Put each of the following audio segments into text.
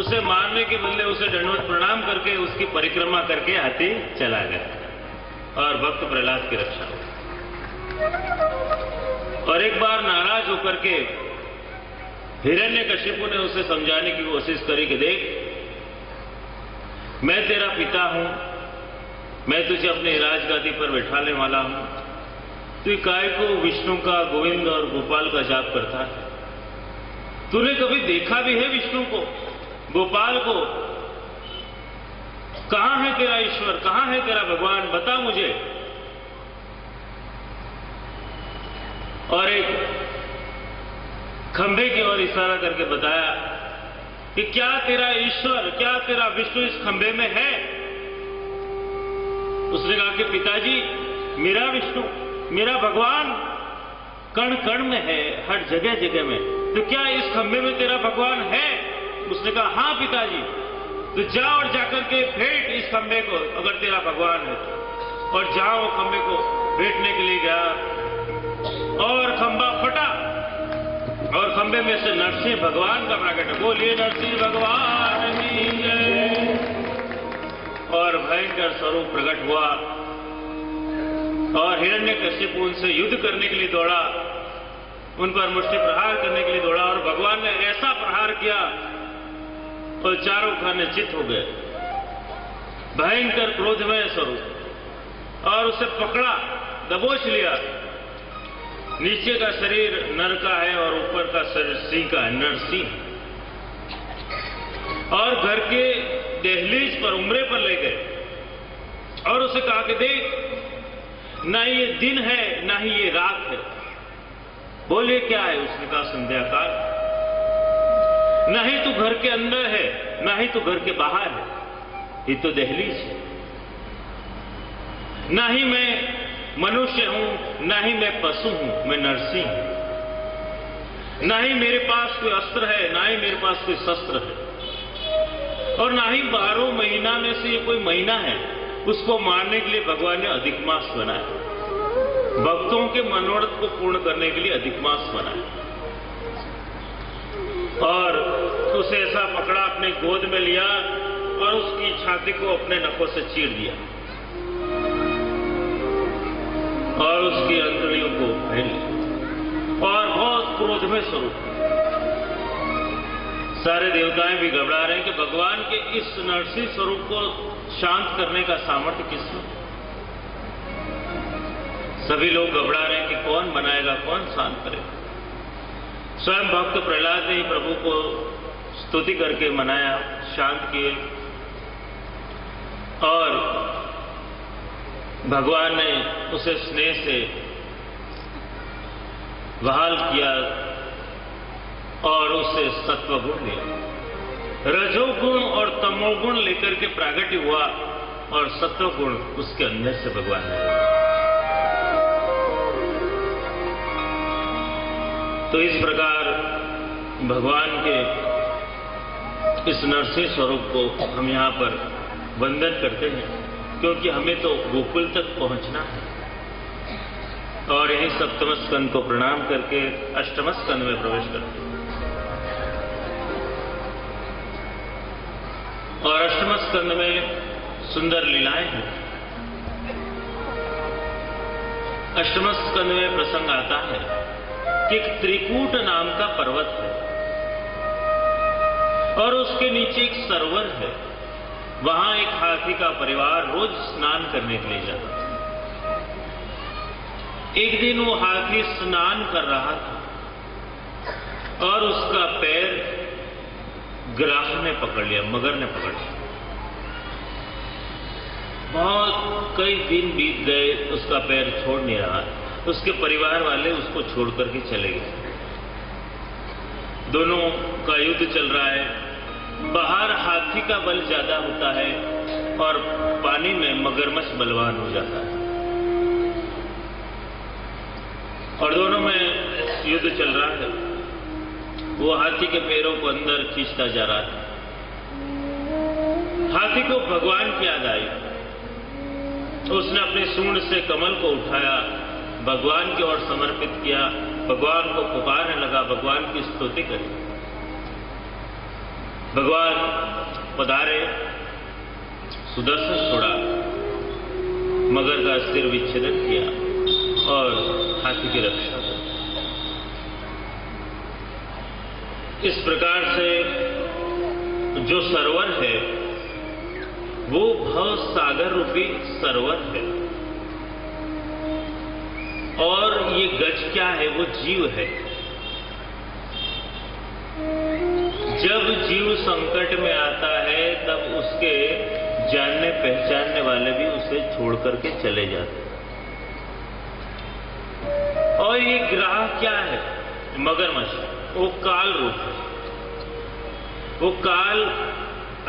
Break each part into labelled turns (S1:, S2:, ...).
S1: उसे मारने के बदले उसे दंडवत प्रणाम करके उसकी परिक्रमा करके हाथी चला गया और भक्त प्रहलाद की रक्षा हुई। और एक बार नाराज होकर के हिरण्यकशिपु ने उसे समझाने की कोशिश करी कि देख, मैं तेरा पिता हूं, मैं तुझे अपनी राजगादी पर बैठाने वाला हूं, तू काय को विष्णु का, गोविंद और गोपाल का जाप करता है? तूने कभी देखा भी है विष्णु को, गोपाल को? कहां है तेरा ईश्वर, कहां है तेरा भगवान, बता मुझे। और एक खंभे की ओर इशारा करके बताया कि क्या तेरा ईश्वर, क्या तेरा विष्णु इस खंभे में है? उसने कहा कि पिताजी, मेरा विष्णु, मेरा भगवान कण कण में है, हर जगह जगह में, तो क्या इस खंभे में तेरा भगवान है? उसने कहा हां पिताजी। तो जा और जाकर के फेंट इस खंभे को, अगर तेरा भगवान है तो। और जहां वो खंभे को फेंटने के लिए गया और खंभा फटा और खंभे में से नरसिंह भगवान का प्रकट, बोलिए नरसिंह भगवान की जय। और भयंकर स्वरूप प्रकट हुआ और हिरण्यकशिपु उनसे युद्ध करने के लिए दौड़ा, उन पर मुष्टि प्रहार करने के लिए दौड़ा और भगवान ने ऐसा प्रहार किया और चारों खाने चित हो गए। भयंकर क्रोधमय स्वरूप, और उसे पकड़ा, दबोच लिया। नीचे का शरीर नर का है और ऊपर का शरीर सिंह का है, नरसिंह। और घर के दहलीज पर, उमरे पर ले गए और उसे कहा कि देख, ना ये दिन है ना ही ये रात है। बोले क्या है? उसने कहा संध्या काल। ना ही तू घर के अंदर है ना ही तू घर के बाहर है, ये तो दहलीज है। ना ही मैं मनुष्य हूं ना ही मैं पशु हूं, मैं नरसिंह हूं। ना ही मेरे पास कोई अस्त्र है ना ही मेरे पास कोई शस्त्र है, और ना ही 12 महीना में से ये कोई महीना है उसको मारने के लिए भगवान ने अधिक मास बनाया, भक्तों के मनोरथ को पूर्ण करने के लिए अधिक मास बनाया। और उसे ऐसा पकड़ा, अपने गोद में लिया और उसकी छाती को अपने नखों से चीर दिया और उसकी अंतड़ियों को फैल लिया और बहुत क्रोधमय स्वरूप। सारे देवताएं भी घबरा रहे हैं कि भगवान के इस नरसिंह स्वरूप को शांत करने का सामर्थ्य किसमें? सभी लोग घबरा रहे हैं कि कौन बनाएगा, कौन शांत करेगा। स्वयं भक्त प्रहलाद ने ही प्रभु को स्तुति करके मनाया, शांत किए, और भगवान ने उसे स्नेह से बहाल किया और उसे सत्वगुण दिया। रजोगुण और तमोगुण लेकर के प्रागट्य हुआ और सत्वगुण उसके अंदर से भगवान ने दिया। तो इस प्रकार भगवान के इस नरसिंह स्वरूप को हम यहां पर वंदन करते हैं, क्योंकि हमें तो गोकुल तक पहुंचना है। और यही सप्तम स्कंद को प्रणाम करके अष्टम स्कंद में प्रवेश करते हैं। और अष्टम स्कंद में सुंदर लीलाएं हैं। अष्टम स्कंद में प्रसंग आता है कि एक त्रिकूट नाम का पर्वत है और उसके नीचे एक सरोवर है। वहां एक हाथी का परिवार रोज स्नान करने के लिए जाता था। एक दिन वो हाथी स्नान कर रहा था और उसका पैर ग्राह ने पकड़ लिया, मगर ने पकड़ लिया। बहुत कई दिन बीत गए, उसका पैर छोड़ नहीं रहा। उसके परिवार वाले उसको छोड़ करके चले गए। दोनों का युद्ध चल रहा है। बाहर हाथी का बल ज्यादा होता है और पानी में मगरमच्छ बलवान हो जाता है। और दोनों में युद्ध चल रहा है। वो हाथी के पैरों को अंदर खींचता जा रहा है। हाथी को भगवान की याद आई। उसने अपने सूंड से कमल को उठाया, भगवान की ओर समर्पित किया, भगवान को पुकारने लगा, भगवान की स्तुति करी। भगवान पधारे, सुदर्शन छोड़ा, मगर का अस्थिर विच्छेदन किया और हाथी की रक्षा की। इस प्रकार से जो सरोवर है वो भव सागर रूपी सरोवर है, और ये गज क्या है? वो जीव है। जब जीव संकट में आता है तब उसके जानने पहचानने वाले भी उसे छोड़ करके चले जाते हैं। और ये ग्राह क्या है? मगरमच्छ। वो काल रूप है। वो काल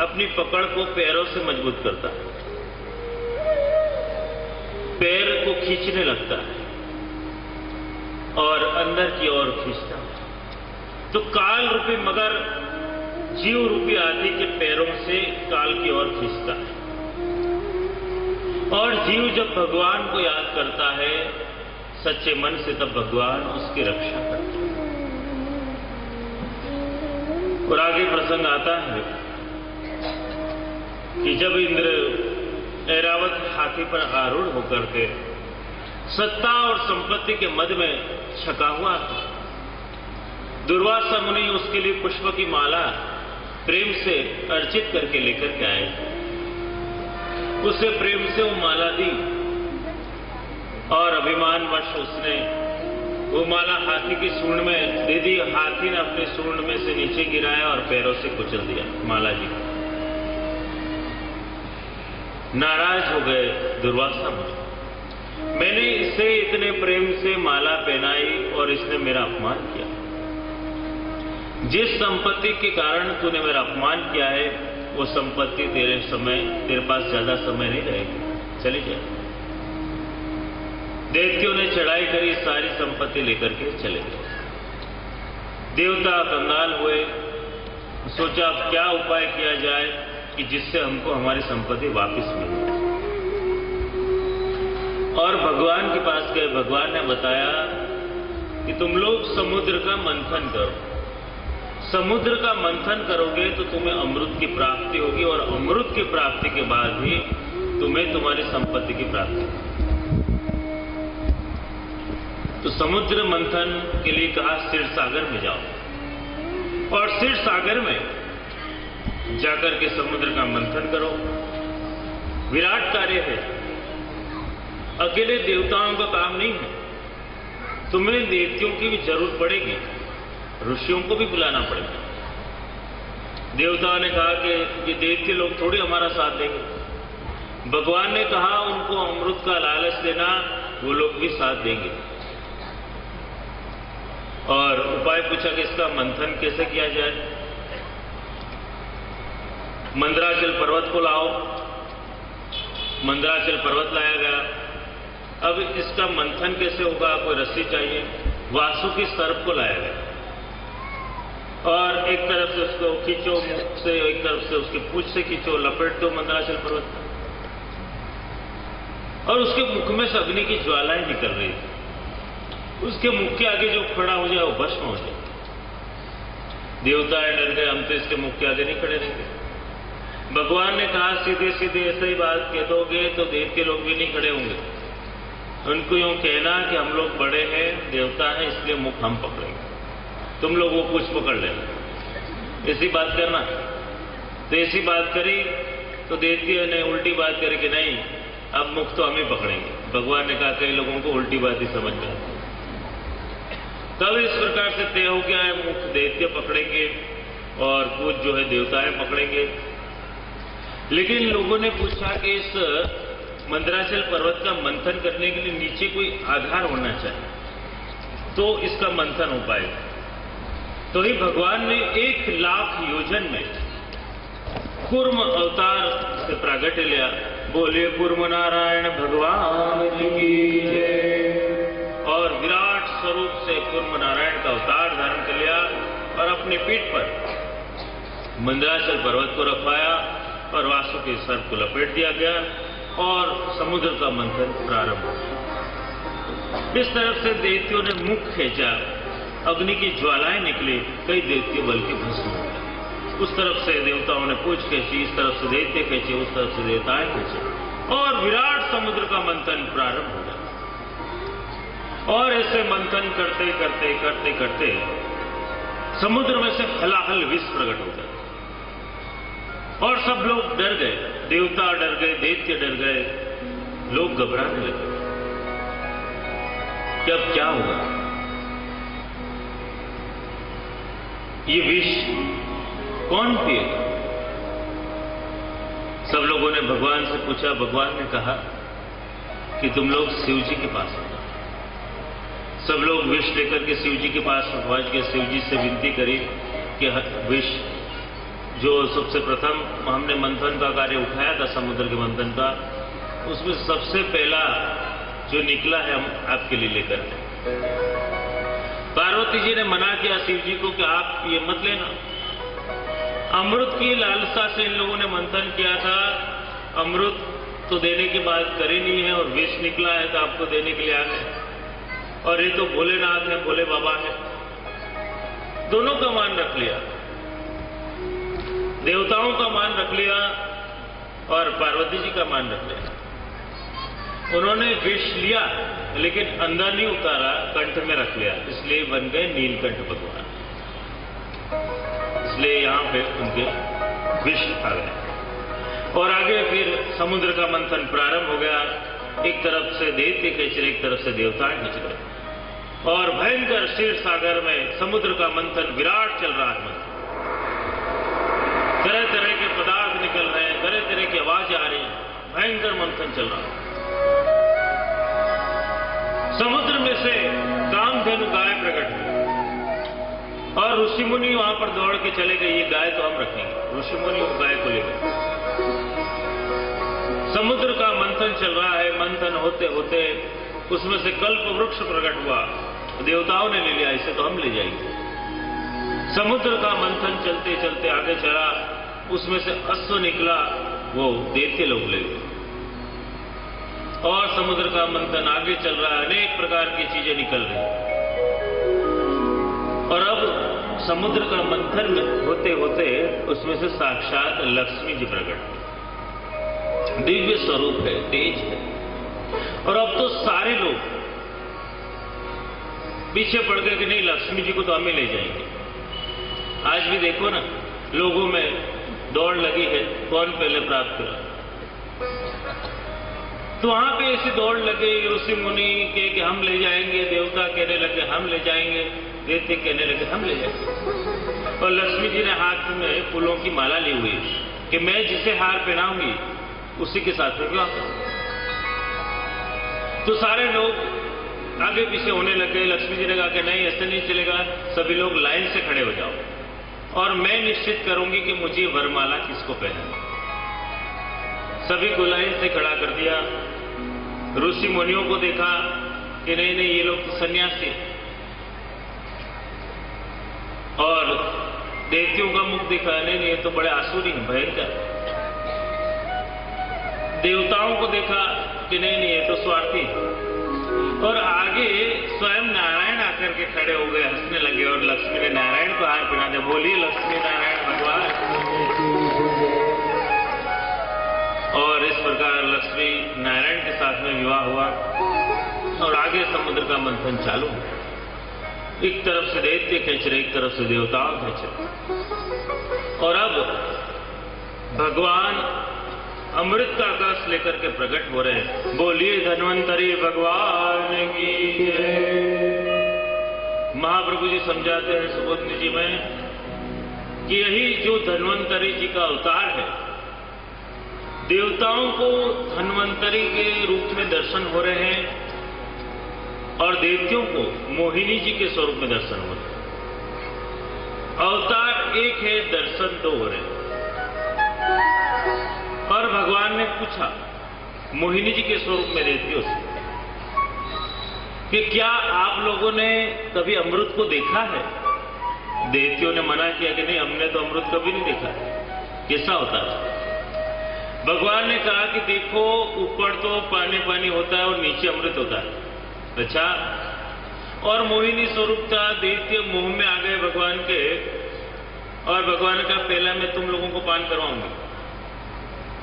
S1: अपनी पकड़ को पैरों से मजबूत करता है, पैर को खींचने लगता है और अंदर की ओर खींचता है। तो काल रूपी मगर जीव रूपी हाथी के पैरों से काल की ओर खींचता है, और जीव जब भगवान को याद करता है सच्चे मन से, तब भगवान उसकी रक्षा करते हैं। और आगे प्रसंग आता है कि जब इंद्र ऐरावत हाथी पर आरूढ़ होकर के सत्ता और संपत्ति के मद में छका हुआ था, दुर्वासा मुनि उसके लिए पुष्प की माला प्रेम से अर्चित करके लेकर के आए। उसे प्रेम से वो माला दी और अभिमानवश उसने वो माला हाथी की सूंड में दे दी। हाथी ने अपनी सूंड में से नीचे गिराया और पैरों से कुचल दिया माला जी। नाराज हो गए दुर्वासा मुनि, मैंने इसे इतने प्रेम से माला पहनाई और इसने मेरा अपमान किया। जिस संपत्ति के कारण तूने मेरा अपमान किया है वो संपत्ति तेरे पास ज्यादा समय नहीं रहेगी, चली जाए। दैत्यों ने चढ़ाई करी, सारी संपत्ति लेकर के चले गए। देवता कंगाल हुए, सोचा अब क्या उपाय किया जाए कि जिससे हमको हमारी संपत्ति वापस मिले। और भगवान के पास गए। भगवान ने बताया कि तुम लोग समुद्र का मंथन करो। समुद्र का मंथन करोगे तो तुम्हें अमृत की प्राप्ति होगी, और अमृत की प्राप्ति के बाद ही तुम्हें तुम्हारी संपत्ति की प्राप्ति होगी। तो समुद्र मंथन के लिए कहा क्षीर सागर में जाओ, और क्षीर सागर में जाकर के समुद्र का मंथन करो। विराट कार्य है, अकेले देवताओं का काम नहीं है। तुम्हें दैत्यों की भी जरूरत पड़ेगी, ऋषियों को भी बुलाना पड़ेगा। देवताओं ने कहा कि ये दैत्य लोग थोड़ी हमारा साथ देंगे। भगवान ने कहा उनको अमृत का लालच देना, वो लोग भी साथ देंगे। और उपाय पूछा कि इसका मंथन कैसे किया जाए। मंदराचल पर्वत को लाओ। मंदराचल पर्वत लाया गया। अब इसका मंथन कैसे होगा? कोई रस्सी चाहिए। वासुकी सर्प को लाया गया, और एक तरफ से उसको खींचो मुख से, एक तरफ से उसके पूंछ से खींचो, लपेट दो मंदराचल पर्वत, और उसके मुख में से अग्नि की ज्वालाएं निकल रही थी। उसके मुख के आगे जो खड़ा हो जाए वो भस्म हो जाए। देवता डर गए, हम तो इसके मुख के आगे नहीं खड़े रहेंगे। भगवान ने कहा सीधे सीधे ऐसे ही बात कह दोगे तो दैत्य लोग भी नहीं खड़े होंगे। उनको यूं कहना कि हम लोग बड़े हैं, देवता हैं, इसलिए मुख हम पकड़ेंगे, तुम लोग वो कुछ पकड़ लेना। ऐसी बात करना। तो ऐसी बात करी तो दैत्य ने उल्टी बात करी कि नहीं, अब मुख तो हम ही पकड़ेंगे। भगवान ने कहा कई लोगों को उल्टी बात ही समझ में आती। तब इस प्रकार से तय हो गया है, मुख दैत्य पकड़ेंगे और कुछ जो है देवताएं पकड़ेंगे। लेकिन लोगों ने पूछा कि इस मंदराचल पर्वत का मंथन करने के लिए नीचे कोई आधार होना चाहिए, तो इसका मंथन हो पाएगा। तो ही भगवान ने 1,00,000 योजन में कूर्म अवतार से प्रागट्य लिया। बोले कूर्म नारायण भगवान की जय। और विराट स्वरूप से कूर्म नारायण का अवतार धारण कर लिया और अपनी पीठ पर मंदराचल पर्वत को रखवाया और वासुकी सर्प को लपेट दिया गया और समुद्र का मंथन प्रारंभ हो गया। इस तरफ से दैत्यों ने मुख खींचा, अग्नि की ज्वालाएं निकली, कई दैत्य बल्कि भस्म हो गए। उस तरफ से देवताओं ने पूछ खींची, इस तरफ से दैत्य खींचे, उस तरफ से देवताएं खींचे, और विराट समुद्र का मंथन प्रारंभ हो गया। और ऐसे मंथन करते करते करते करते समुद्र में से हलाहल विष प्रकट हो गया, और सब लोग डर गए, देवता डर गए, दैत्य डर गए, लोग घबराने लगे कि अब क्या होगा। ये विष कौन पिएगा? सब लोगों ने भगवान से पूछा। भगवान ने कहा कि तुम लोग शिव जी के पास आओ। सब लोग विष लेकर के शिव जी के पास पहुंच गए। शिव जी से विनती करी कि विष जो सबसे प्रथम हमने मंथन का कार्य उठाया था, समुद्र के मंथन का, उसमें सबसे पहला जो निकला है हम आपके लिए लेकर आए। पार्वती जी ने मना किया शिव जी को कि आप ये मत लेना। अमृत की लालसा से इन लोगों ने मंथन किया था, अमृत तो देने की बात करी नहीं है, और विष निकला है तो आपको देने के लिए आ गए। और ये तो भोलेनाथ है, भोले बाबा है। दोनों का मान रख लिया, देवताओं का मान रख लिया और पार्वती जी का मान रख लिया। उन्होंने विष लिया लेकिन अंदर नहीं उतारा, कंठ में रख लिया, इसलिए बन गए नीलकंठ भगवान। इसलिए यहां पे उनके विष आ गए। और आगे फिर समुद्र का मंथन प्रारंभ हो गया। एक तरफ से दैत्य खींच रहे, एक तरफ से देवताएं खींच रहे, और भयंकर क्षीर सागर में समुद्र का मंथन विराट चल रहा है। तरह तरह के पदार्थ निकल रहे हैं, तरह तरह की आवाजें आ रही हैं, भयंकर मंथन चल रहा है। समुद्र में से कामधेनु गाय प्रकट हुई, और ऋषि मुनि वहां पर दौड़ के चले गए, ये गाय तो हम रखेंगे। ऋषि मुनि उस गाय को ले गए। समुद्र का मंथन चल रहा है। मंथन होते होते उसमें से कल्प वृक्ष प्रकट हुआ, देवताओं ने ले लिया, इसे तो हम ले जाएंगे। समुद्र का मंथन चलते चलते आगे चला, उसमें से अश्व निकला, वो दैत्य लोग ले गए। और समुद्र का मंथन आगे चल रहा है, अनेक प्रकार की चीजें निकल रही। और अब समुद्र का मंथन होते होते उसमें से साक्षात लक्ष्मी जी प्रकट, दिव्य स्वरूप है, तेज है। और अब तो सारे लोग पीछे पड़ गए कि नहीं, लक्ष्मी जी को तो हमें ले जाएंगे। आज भी देखो ना, लोगों में दौड़ लगी है, कौन पहले प्राप्त करा। तो वहां पे ऐसी दौड़ लगे, ऋषि मुनि के कि हम ले जाएंगे, देवता कहने लगे हम ले जाएंगे, दैत्य कहने लगे हम ले जाएंगे। और लक्ष्मी जी ने हाथ में फूलों की माला ली हुई कि मैं जिसे हार पहनाऊंगी उसी के साथ में विवाह करूंगा। तो सारे लोग आगे पीछे होने लगे। लक्ष्मी जी ने कहा कि नहीं, ऐसे नहीं चलेगा, सभी लोग लाइन से खड़े हो जाओ, और मैं निश्चित करूंगी कि मुझे वरमाला किसको पहनाना। सभी को लाइन से खड़ा कर दिया। ऋषि मुनियों को देखा कि नहीं नहीं, ये लोग तो सन्यासी, और देवतियों का मुख देखा, नहीं नहीं, ये तो बड़े आसुरी हैं, भयंकर। देवताओं को देखा कि नहीं नहीं, ये तो स्वार्थी। और आगे स्वयं नारायण आकर के खड़े हो गए, हंसने लगे, और लक्ष्मी ने नारायण को हार पहना दिया। बोलिए लक्ष्मी नारायण भगवान। और इस प्रकार लक्ष्मी नारायण के साथ में विवाह हुआ, और आगे समुद्र का मंथन चालू। एक तरफ से दैत्य खींच रहे, एक तरफ से देवताओं खींच रहे। और अब भगवान अमृत का कलश लेकर के प्रकट हो रहे हैं। बोलिए धन्वंतरी भगवान की जय। महाप्रभु जी समझाते हैं सुबोधनी जी में कि यही जो धन्वंतरी जी का अवतार है, देवताओं को धन्वंतरी के रूप में दर्शन हो रहे हैं, और दैत्यों को मोहिनी जी के स्वरूप में दर्शन हो रहे हैं। अवतार एक है, दर्शन दो हो रहे हैं। और भगवान ने पूछा मोहिनी जी के स्वरूप में दैत्यों से कि क्या आप लोगों ने कभी अमृत को देखा है? दैत्यों ने मना किया कि नहीं, हमने तो अमृत कभी नहीं देखा, कैसा होता है? भगवान ने कहा कि देखो, ऊपर तो पानी पानी होता है और नीचे अमृत होता है। अच्छा, और मोहिनी स्वरूप था, दैत्य मोह में आ गए भगवान के, और भगवान ने कहा पहला मैं तुम लोगों को पान करवाऊंगी।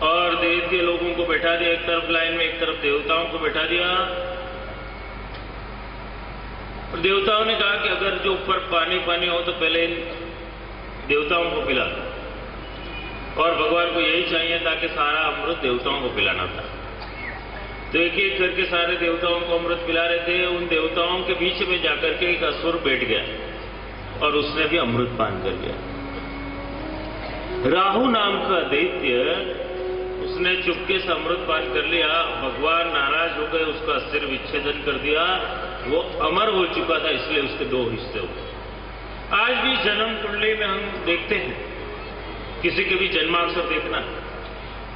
S1: और दैत्य लोगों को बैठा दिया एक तरफ लाइन में, एक तरफ देवताओं को बैठा दिया। और देवताओं ने कहा कि अगर जो ऊपर पानी पानी हो तो पहले इन देवताओं को पिला दो। और भगवान को यही चाहिए ताकि सारा अमृत देवताओं को पिलाना था। तो एक एक करके सारे देवताओं को अमृत पिला रहे थे। उन देवताओं के बीच में जाकर के एक असुर बैठ गया और उसने भी अमृत पान कर लिया। राहु नाम का दैत्य, उसने चुपके से अमृत पान कर लिया। भगवान नाराज हो गए, उसका सिर विच्छेदन कर दिया। वो अमर हो चुका था, इसलिए उसके दो हिस्से हुए। आज भी जन्म कुंडली में हम देखते हैं, किसी के भी जन्माक्षर देखना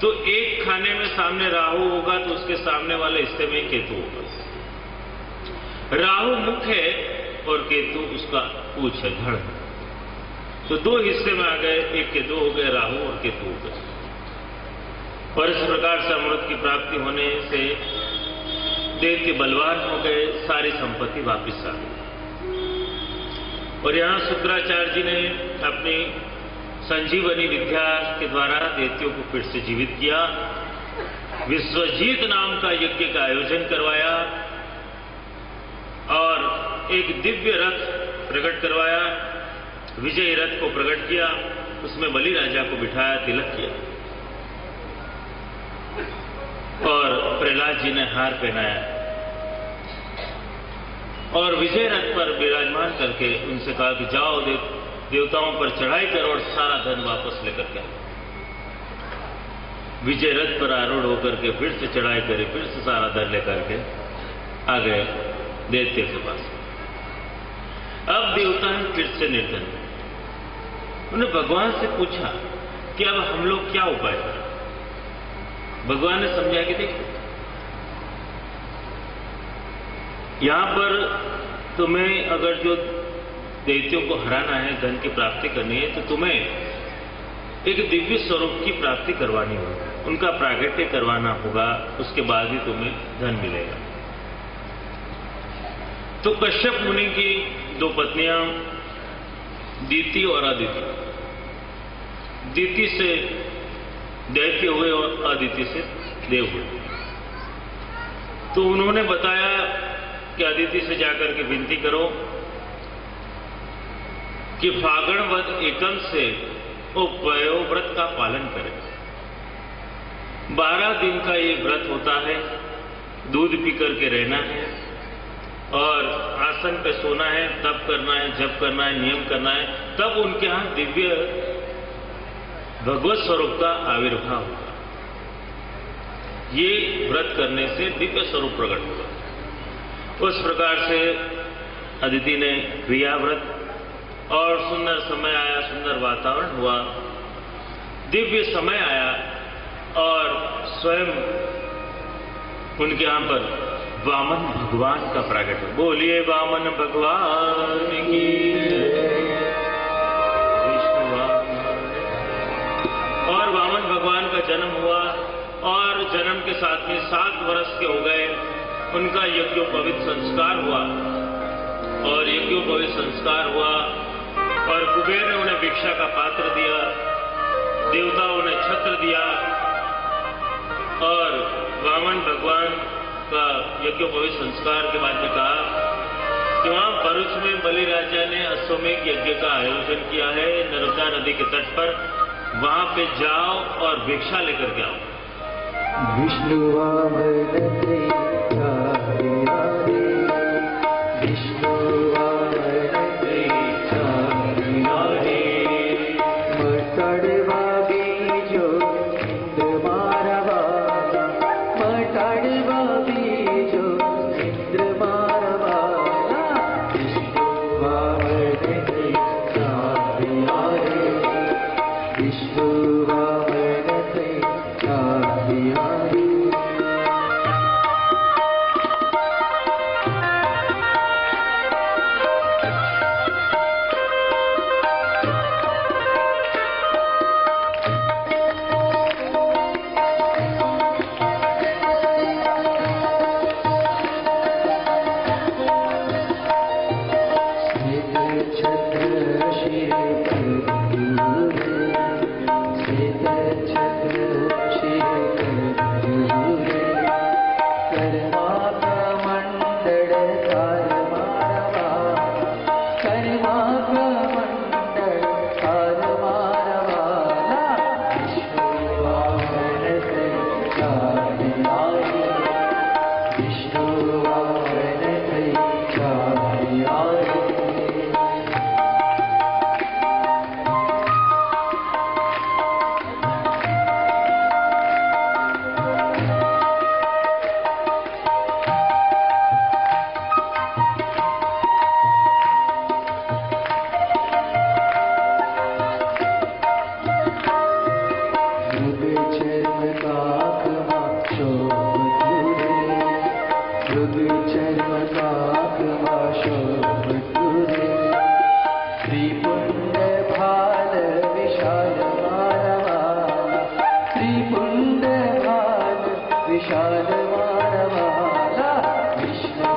S1: तो एक खाने में सामने राहु होगा तो उसके सामने वाले हिस्से में केतु होगा। राहु मुख है और केतु उसका पूछ है, धड़ है। तो दो हिस्से में आ गए, एक के दो हो गए, राहु और केतु हो गए। और इस प्रकार से अमृत की प्राप्ति होने से दैत्य बलवान हो गए, सारी संपत्ति वापिस आ गई। और यहां शुक्राचार्य जी ने अपनी संजीवनी विद्या के द्वारा दैत्यों को फिर से जीवित किया। विश्वजीत नाम का यज्ञ का आयोजन करवाया और एक दिव्य रथ प्रकट करवाया, विजय रथ को प्रकट किया, उसमें बलि राजा को बिठाया, तिलक किया और प्रहलाद जी ने हार पहनाया और विजय रथ पर विराजमान करके उनसे कहा कि जाओ देवताओं पर चढ़ाई करो और सारा धन वापस लेकर के। विजय रथ पर आरूढ़ होकर के फिर से चढ़ाई करी, फिर से सारा धन लेकर के आ गए दैत्य के पास। अब देवता हैं फिर से निर्धन। उन्होंने भगवान से पूछा कि अब हम लोग क्या उपाय करें। भगवान ने समझा कि देखो, यहां पर तुम्हें अगर जो दैत्यों को हराना है, धन की प्राप्ति करनी है, तो तुम्हें एक दिव्य स्वरूप की प्राप्ति करवानी होगी, उनका प्रागट्य करवाना होगा, उसके बाद ही तुम्हें धन मिलेगा। तो कश्यप मुनि की दो पत्नियां दीति और अदिति, दीति से दैत्य हुए और अदिति से देव हुए। तो उन्होंने बताया कि अदिति से जाकर के विनती करो कि फागण वध एकम से वो पयोव्रत का पालन करें। 12 दिन का ये व्रत होता है, दूध पी करके रहना है और आसन पे सोना है, तप करना है, जप करना है, नियम करना है, तब उनके यहां दिव्य भगवत स्वरूप का आविर्भाव होगा। ये व्रत करने से दिव्य स्वरूप प्रकट होगा। उस प्रकार से अदिति ने क्रिया व्रत और सुंदर समय आया, सुंदर वातावरण हुआ, दिव्य समय आया और स्वयं उनके यहां पर वामन भगवान का प्रागट हो। बोलिए वामन भगवान की, विष्णु वामन। और वामन भगवान का जन्म हुआ और जन्म के साथ में 7 वर्ष के हो गए। उनका यज्ञोपवीत संस्कार हुआ और यज्ञोपवीत संस्कार हुआ और कुबेर ने उन्हें भिक्षा का पात्र दिया, देवताओं ने छत्र दिया और वामन भगवान का यज्ञोपवीत संस्कार के बाद में कहा कि वहां भरूच में बलि राजा ने अश्वमेघ यज्ञ का आयोजन किया है नर्मदा नदी के तट पर, वहां पे जाओ और भिक्षा लेकर के आओ।
S2: विष्णु शोभतुरे मृग चर्मकाकमा शोभतुरे त्रिपुंड भाल विशाल मानवाला त्रिपुंड भाल विशाल मानवाला विष्णु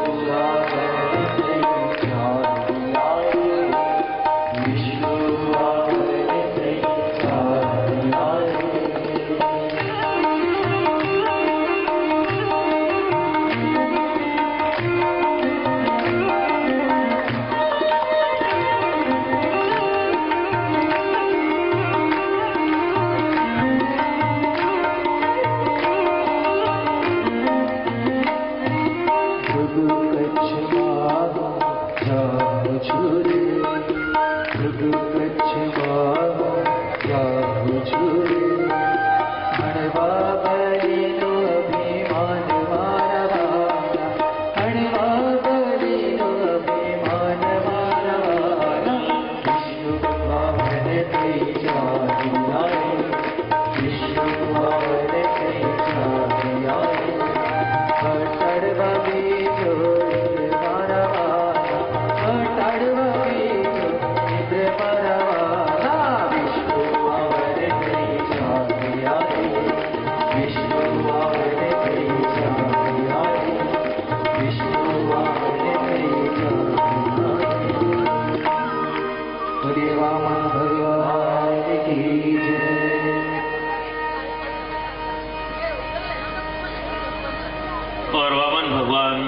S1: और वामन भगवान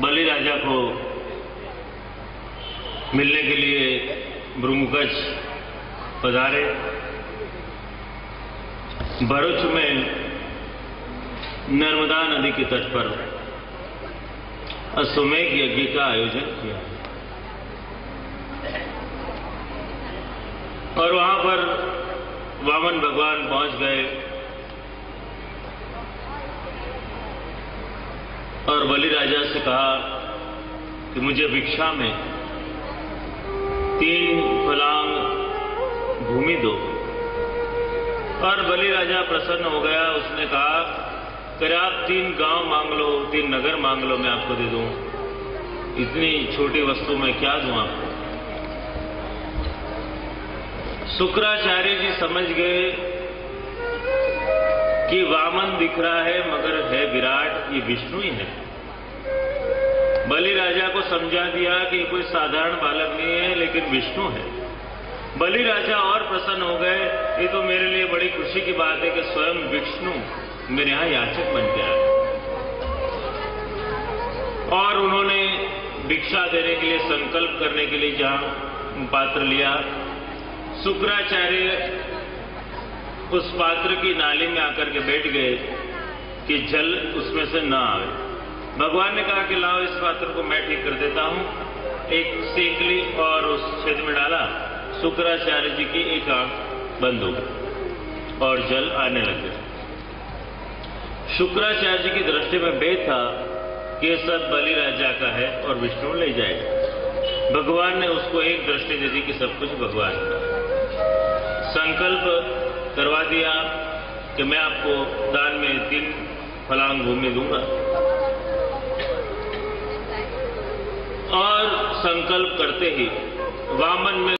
S1: बलि राजा को मिलने के लिए भृंगगज पधारे। भरूच में नर्मदा नदी के तट पर अश्वमेघ यज्ञ का आयोजन किया और वहां पर वामन भगवान पहुंच गए और बलि राजा से कहा कि मुझे भिक्षा में 3 फलांग भूमि दो। और बलि राजा प्रसन्न हो गया। उसने कहा कि आप 3 गांव मांग लो, 3 नगर मांग लो, मैं आपको दे दूं। इतनी छोटी वस्तु में क्या दूं आपको। शुक्राचार्य जी समझ गए कि वामन दिख रहा है मगर है विराट, ये विष्णु ही है। बलि राजा को समझा दिया कि कोई साधारण बालक नहीं है लेकिन विष्णु है। बलि राजा और प्रसन्न हो गए। ये तो मेरे लिए बड़ी खुशी की बात है कि स्वयं विष्णु मेरे यहां याचक बन गया है। और उन्होंने भिक्षा देने के लिए, संकल्प करने के लिए जहां पात्र लिया, शुक्राचार्य उस पात्र की नाली में आकर के बैठ गए कि जल उसमें से न आवे। भगवान ने कहा कि लाओ इस पात्र को मैं ठीक कर देता हूं। एक सेक ली और उस छेद में डाला। शुक्राचार्य जी की एक आंख बंद हो गई और जल आने लगे। शुक्राचार्य जी की दृष्टि में भेद था कि यह सब बलि राजा का है और विष्णु ले जाएगा। भगवान ने उसको एक दृष्टि दे दी कि सब कुछ भगवान का। संकल्प करवा दिया कि मैं आपको दान में 3 फलांग भूमि दूंगा। और संकल्प करते ही वामन में